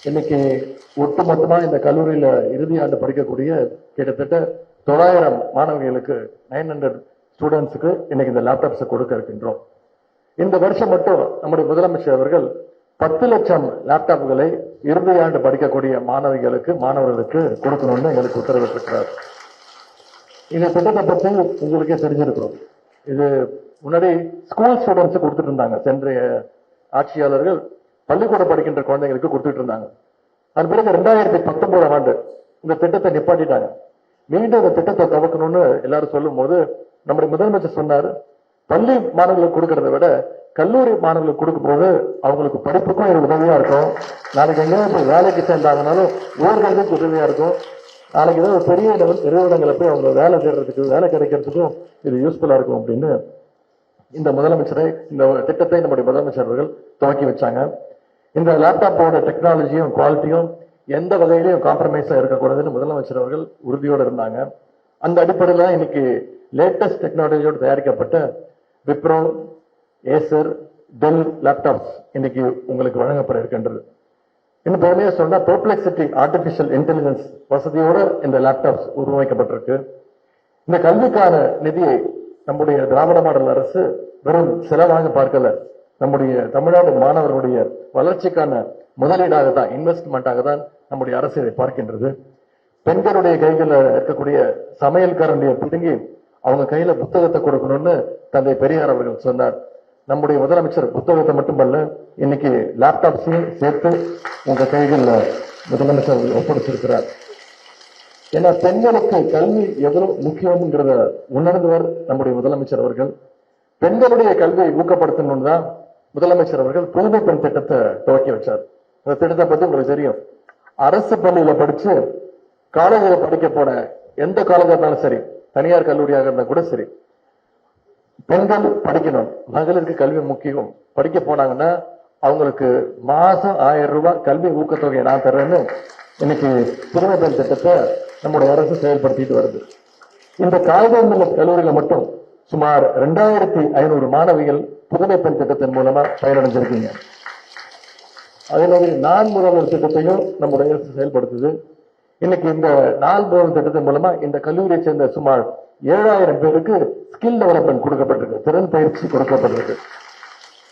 இன்னைக்கு ஒட்டுமொத்தமா இந்த கல்லூரியில இறுதி ஆண்டு படிக்கக்கூடிய கிட்டத்தட்ட 900 மாணவிகளுக்கு 900 ஸ்டூடெண்ட்ஸுக்கு இன்னைக்கு இந்த லேப்டாப்ஸை கொடுக்க இருக்கின்றோம். இந்த வருஷம் மட்டும் நம்முடைய முதலமைச்சர் அவர்கள் 10 லட்சம் லேப்டாப்புகளை இறுதி ஆண்டு படிக்கக்கூடிய மாணவர்களுக்கு கொடுக்கணும்னு எங்களுக்கு உத்தரவிட்டிருக்கிறார். இந்த திட்டத்தை பற்றி உங்களுக்கே தெரிஞ்சிருக்கிறோம். இது முன்னாடி ஸ்கூல் ஸ்டூடெண்ட்ஸ் கொடுத்துட்டு இருந்தாங்க. சென்ற ஆட்சியாளர்கள் பள்ளிக்கூடம் படிக்கின்ற குழந்தைங்களுக்கு கொடுத்துட்டு இருந்தாங்க. அது பிறகு 2019 ஆண்டு இந்த திட்டத்தை நிப்பாட்டிட்டாங்க. மீண்டும் இந்த திட்டத்தை துவக்கணும்னு எல்லாரும் சொல்லும் போது நம்முடைய முதலமைச்சர் சொன்னார், பள்ளி மாணவர்களுக்கு கொடுக்கறத விட கல்லூரி மாணவர்களுக்கு கொடுக்கும் போது அவங்களுக்கு படிப்புக்கும் இது உதவியா இருக்கும். நாளைக்கு எங்கேயாவது வேலைக்கு சேர்ந்தாங்கனாலும் ஊர்களுக்கு உதவியா இருக்கும். நாளைக்கு ஏதாவது பெரிய நிறுவனங்களை போய் அவங்க வேலை தேடுறதுக்கு வேலை கிடைக்கிறதுக்கும் இது யூஸ்ஃபுல்லா இருக்கும் அப்படின்னு இந்த திட்டத்தை நம்முடைய முதலமைச்சர் அவர்கள் துவக்கி வச்சாங்க. இந்த லேப்டாப்போட டெக்னாலஜியும் குவாலிட்டியும் எந்த வகையிலையும் காம்ப்ரமைஸா இருக்கக்கூடாதுன்னு முதலமைச்சர் அவர்கள் உறுதியோடு இருந்தாங்க. அந்த அடிப்படையில் இன்னைக்கு லேட்டஸ்ட் டெக்னாலஜியோடு தயாரிக்கப்பட்ட விப்ரோ, ஏசர், டெல் லேப்டாப்ஸ் இன்னைக்கு உங்களுக்கு வழங்கப்பட இருக்கின்றது. இன்னும் பெருமையா சொன்னா பெர்ப்ளெக்சிட்டி ஆர்டிபிஷியல் இன்டெலிஜென்ஸ் வசதியோடு இந்த லேப்டாப்ஸ் உருவாக்கப்பட்டிருக்கு. இந்த கல்விக்கான நிதியை நம்முடைய திராவிட மாடல் அரசு வெறும் செலவாக பார்க்கல, நம்முடைய தமிழ்நாடு மாணவர்களுடைய வளர்ச்சிக்கான முதலீடாக தான், இன்வெஸ்ட்மெண்டாக தான் நம்முடைய அரசு இதை பார்க்கின்றது. பெண்களுடைய கைகளில் இருக்கக்கூடிய சமையல்காரனுடைய பிடுங்கி அவங்க கையில புத்தகத்தை கொடுக்கணும்னு தந்தை பெரியார் அவர்கள் சொன்னார். நம்முடைய முதலமைச்சர் புத்தகத்தை மட்டுமல்ல, இன்னைக்கு லேப்டாப்ஸையும் சேர்த்து உங்க கைகளில் முதலமைச்சர் ஒப்படைச்சிருக்கிறார். ஏன்னா பெண்களுக்கு கல்வி எவ்வளவு முக்கியம்ங்கிறத உணர்ந்தவர் நம்முடைய முதலமைச்சர் அவர்கள். பெண்களுடைய கல்வியை ஊக்கப்படுத்தணும்னு தான் முதலமைச்சர் அவர்கள் புதுமை பெண் திட்டத்தை துவக்கி வச்சார். அந்த திட்டத்தை பத்தி உங்களுக்கு தெரியும். அரசு பள்ளியில படிச்சு காலேஜில் படிக்க போன எந்த காலேஜா இருந்தாலும் சரி, தனியார் கல்லூரியாக இருந்தா கூட சரி, பெண்கள் படிக்கணும், மகளிருக்கு கல்வி முக்கியம், படிக்க போனாங்கன்னா அவங்களுக்கு மாசம் 1000 ரூபாய் கல்வி ஊக்கத்தொகையை நான் தர்றேன்னு இன்னைக்கு புதுமை பெண் திட்டத்தை நம்முடைய அரசு செயல்படுத்திட்டு வருது. இந்த காகிதம் கல்லூரியில மட்டும் சுமார் 2500 மாணவிகள் புதுமை பெண் திட்டத்தின் மூலமா பயனடைஞ்சிருக்கீங்க. அதே மாதிரி நான் முதல்வர் திட்டத்தையும் நம்முடைய அரசு செயல்படுத்துது. இன்னைக்கு இந்த நாள் முதல்வர் திட்டத்தின் மூலமா இந்த கல்லூரியை சேர்ந்த சுமார் 7000 பேருக்கு ஸ்கில் டெவலப்மெண்ட் கொடுக்கப்பட்டிருக்கு, திறன் பயிற்சி கொடுக்கப்பட்டிருக்கு.